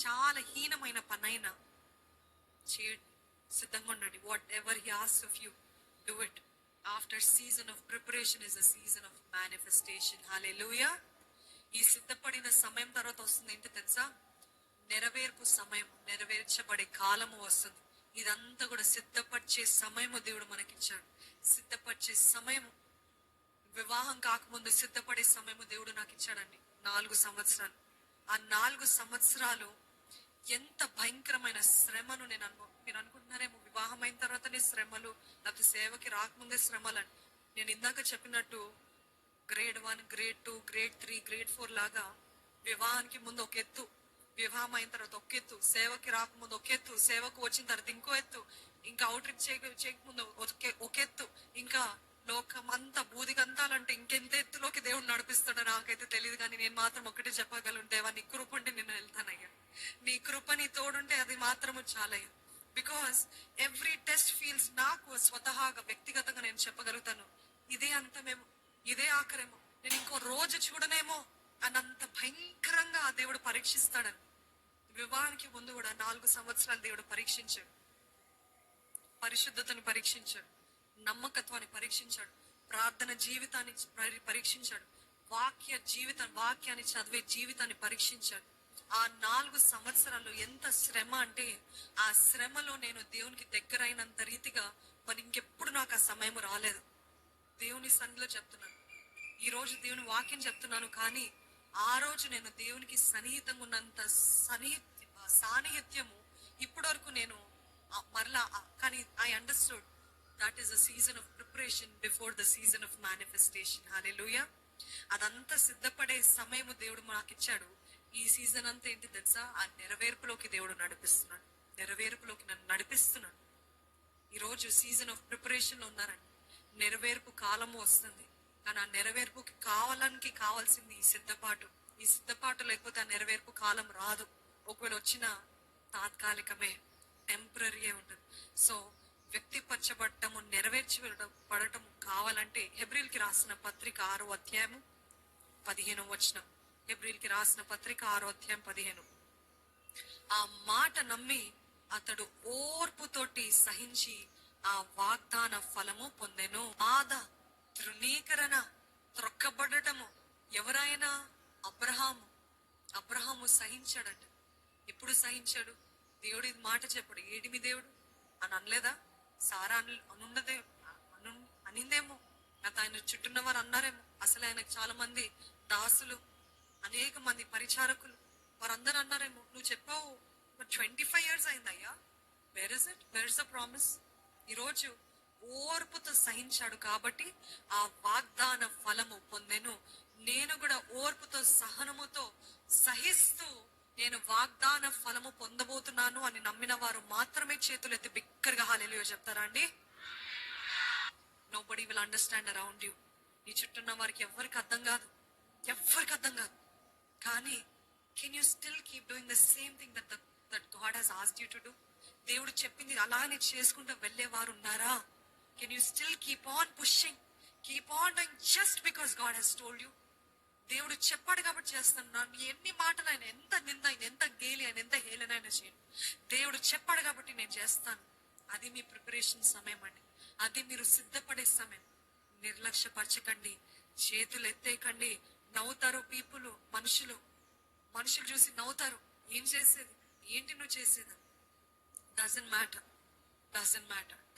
చాలా హీనమైన పనైనా చేయండి, సిద్ధంగా ఉండండి. Whatever he asks of you, do it. After season of preparation is a season of manifestation. Hallelujah. ఈ సిద్ధపడిన సమయం తర్వాత వస్తుంది ఏంటి తెలుసా? నెరవేర్పు సమయం, నెరవేర్చబడే కాలము వస్తుంది. ఇదంతా కూడా సిద్ధపరిచే సమయము దేవుడు మనకిచ్చాడు. సిద్ధపరిచే సమయము, వివాహం కాకముందు సిద్ధపడే సమయము దేవుడు నాకు ఇచ్చాడండి. 4 సంవత్సరాలు. ఆ 4 సంవత్సరాలు ఎంత భయంకరమైన శ్రమను మీరు అనుకుంటున్నారేమో వివాహం అయిన తర్వాతనే శ్రమలు, లేకపోతే సేవకి రాకముందే శ్రమలని. నేను ఇందాక చెప్పినట్టు గ్రేడ్ 1, గ్రేడ్ 2, గ్రేడ్ 3, గ్రేడ్ 4 లాగా వివాహానికి ముందు ఒక ఎత్తు, వివాహం అయిన తర్వాత ఒక ఎత్తు, సేవకి రాకముందు ఒక ఎత్తు, సేవకు వచ్చిన తర్వాత ఇంకో ఎత్తు, ఇంకా అవుట్ రీచ్ చేయకముందు ఒక ఎత్తు, ఇంకా లోకమంతా బూదిగంతాలంటే ఇంకెంత ఎత్తులోకి దేవుడు నడిపిస్తాడో నాకైతే తెలియదు. కానీ నేను మాత్రం ఒకటే చెప్పగలను, దేవా నీ కృప ఉంటే నేను వెళ్తానయ్యా, నీ కృప నీ తోడుంటే అది మాత్రము చాలయ్యా. బికాస్ ఎవ్రీ టెస్ట్ ఫీల్స్, నాకు స్వతహాగా వ్యక్తిగతంగా నేను చెప్పగలుగుతాను, ఇదే అంతమేమో, ఇదే ఆఖరేమో, నేను ఇంకో రోజు చూడనేమో అన్నంత భయంకరంగా ఆ దేవుడు పరీక్షిస్తాడని. వివాహానికి ముందు కూడా 4 సంవత్సరాలు దేవుడు పరీక్షించాడు. పరిశుద్ధతను పరీక్షించాడు, నమ్మకత్వాన్ని పరీక్షించాడు, ప్రార్థన జీవితాన్ని పరీక్షించాడు, వాక్యాన్ని చదివే జీవితాన్ని పరీక్షించాడు. ఆ 4 సంవత్సరాలు ఎంత శ్రమ అంటే, ఆ శ్రమలో నేను దేవునికి దగ్గర అయినంత రీతిగా మరి ఇంకెప్పుడు నాకు ఆ సమయం రాలేదు. దేవుని సన్నిధిలో చెప్తున్నాను, ఈ రోజు దేవుని వాక్యం చెప్తున్నాను. కానీ ఆ రోజు నేను దేవునికి సన్నిహితంగా ఉన్నంత సాన్నిహిత్యము ఇప్పటి వరకు నేను మరలా, కానీ I understood that is a season of preparation before the season of manifestation. Hallelujah. అదంతా సిద్ధపడే సమయము దేవుడు మాకు ఇచ్చాడు. ఈ సీజన్ అంతా ఏంటి తెలుసా? ఆ నెరవేర్పులోకి దేవుడు నడిపిస్తున్నాడు, నెరవేర్పులోకి నన్ను నడిపిస్తున్నాడు. ఈరోజు సీజన్ ఆఫ్ ప్రిపరేషన్ లో ఉన్నారండి. నెరవేర్పు కాలము వస్తుంది, కానీ ఆ నెరవేర్పుకి కావాల్సింది ఈ సిద్ధపాటు. ఈ సిద్ధపాటు లేకపోతే ఆ నెరవేర్పు కాలం రాదు. ఒకవేళ వచ్చిన తాత్కాలికమే, టెంపరీయే ఉంటుంది. సో వ్యక్తిపరచబడటము, నెరవేర్చబడటము కావాలంటే హెబ్రీల్కి రాసిన పత్రిక 6వ అధ్యాయము 15వ వచనం. హెబ్రీల్కి రాసిన పత్రిక 6వ అధ్యాయం 15. ఆ మాట నమ్మి అతడు ఓర్పుతోటి సహించి ఆ వాగ్దాన ఫలము పొందెను. బాధ, తృణీకరణ, త్రొక్కబడటము ఎవరైనా అబ్రహాము సహించాడంట. ఎప్పుడు సహించాడు? దేవుడు ఇది మాట చెప్పాడు. ఏడిమి దేవుడు అని అనలేదా? సారా అనిందేమో, ఆయన చుట్టూన్న వారు అన్నారేమో. అసలు ఆయనకు చాలా మంది దాసులు, అనేక మంది పరిచారకులు, వారందరూ అన్నారేమో, నువ్వు చెప్పావు 25 years అయిందయ్యా, where is it, where is the promise? ఈరోజు ఓర్పుతో సహించాడు కాబట్టి ఆ వాగ్దాన ఫలము పొందెను. నేను కూడా ఓర్పుతో, సహనముతో సహిస్తూ నేను వాగ్దాన ఫలము పొందబోతున్నాను అని నమ్మిన వారు మాత్రమే చేతులు ఎత్తి బిక్కరగా హల్లెలూయా చెప్తారా అండి? Nobody will understand around you. నీ చుట్టూన్న వారికి ఎవరికి అర్థం కాదు. కానీ can you still keep doing the same thing that God has asked you to do? దేవుడు చెప్పింది అలానే చేసుకుంటూ వెళ్ళేవారు ఉన్నారా? Can you still keep on pushing, keep on doing just because God has told you? దేవుడు చెప్పాడు కాబట్టి చేస్తున్నాను. ఎన్ని మాటలు ఆయన, ఎంత నింద ఆయన, ఎంత గేలి ఆయన, ఎంత హేళనైనా చేయను. దేవుడు చెప్పాడు కాబట్టి నేను చేస్తాను. అది మీ ప్రిపరేషన్ సమయం అండి. అది మీరు సిద్ధపడే సమయం. నిర్లక్ష్యపరచకండి, చేతులు ఎత్తేయకండి. నవ్వుతారు మనుషులు చూసి నవ్వుతారు. ఏం చేసేది, ఏంటి నువ్వు చేసేది? Doesn't matter.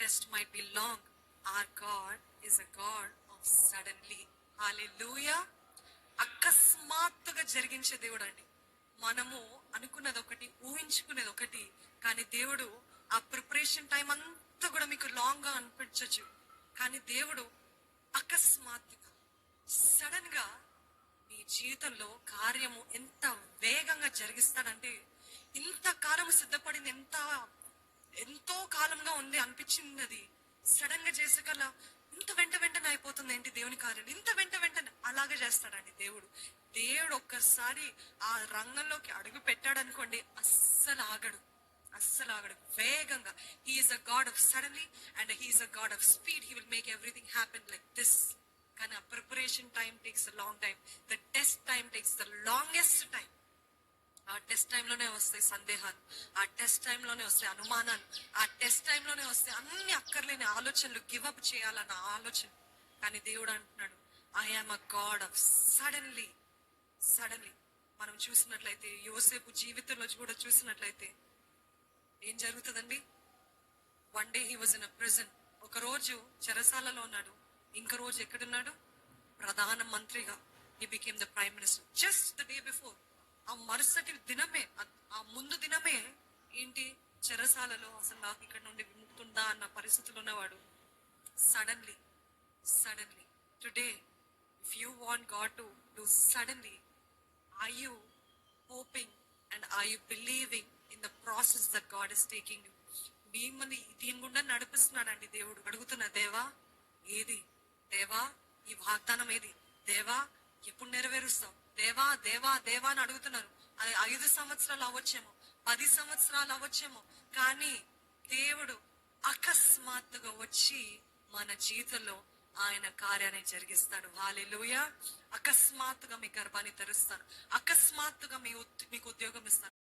Test might be long. Our God is a God of suddenly. హల్లెలూయా. అకస్మాత్తుగా జరిగించే దేవుడు అండి. మనము అనుకున్నది ఒకటి, ఊహించుకునేది ఒకటి, కానీ దేవుడు ఆ ప్రిపరేషన్ టైం అంతా కూడా మీకు లాంగ్ గా అనిపించచ్చు. కానీ దేవుడు అకస్మాత్తుగా, సడన్ గా మీ జీవితంలో కార్యము ఎంత వేగంగా జరిగిస్తాడంటే, ఇంతకాలం సిద్ధపడింది ఎంతో కాలంగా ఉంది అనిపించింది, అది సడన్ గా చేసగల ఇంత వెంటనే అయిపోతుంది ఏంటి దేవుని కార్యం? ఇంత వెంటనే అలాగే చేస్తాడండి దేవుడు. ఒక్కసారి ఆ రంగంలోకి అడుగు పెట్టాడనుకోండి, అస్సలు ఆగడు. వేగంగా. He is a God of suddenly and he is a God of speed. He will make everything happen like this. కానీ ఆ preparation time takes a long time. The test time takes the longest time. ఆ test టైంలోనే వస్తాయి సందేహాలు, ఆ test టైంలోనే వస్తాయి అనుమానాలు, ఆ టెస్ట్ టైంలోనే వస్తాయి అన్ని అక్కర్లేని ఆలోచనలు, గివప్ చేయాలన్న ఆలోచన. కానీ దేవుడు అంటున్నాడు, I am a God of suddenly. Suddenly మనం చూసినట్లయితే యోసేపు జీవితంలో కూడా చూసినట్లయితే ఏం జరుగుతుందండి? One day he was in a prison. ఒక రోజు చెరసాలలో ఉన్నాడు, ఇంకో రోజు ఎక్కడున్నాడు? ప్రధాన మంత్రిగా. He became the prime minister just the day before. ఆ మరుసటి దినమే, ఆ ముందు దినమే ఏంటి? చెరసాలలో అసలు నాకు ఇక్కడ నుండి విముక్తుందా అన్న పరిస్థితులు ఉన్నవాడు suddenly today if you want God to do suddenly, are you hoping and are you believing in the process that God is taking you? మిమ్మల్ని దీని గుండా నడిపిస్తున్నాడండి దేవుడు. అడుగుతున్న, దేవా ఏది? దేవా ఈ వాగ్దానం ఏది? దేవా ఎప్పుడు నెరవేరుస్తావు? దేవా దేవా దేవా అని అడుగుతున్నారు. అది 5 సంవత్సరాలు అవ్వచ్చేమో, 10 సంవత్సరాలు అవ్వచ్చేమో, కానీ దేవుడు అకస్మాత్తుగా వచ్చి మన జీవితంలో ఆయన కార్యాన్ని జరిగిస్తాడు. హల్లెలూయా. అకస్మాత్తుగా మీ గర్భాన్ని తెరుస్తాను, అకస్మాత్తుగా మీకు ఉద్యోగం ఇస్తాను.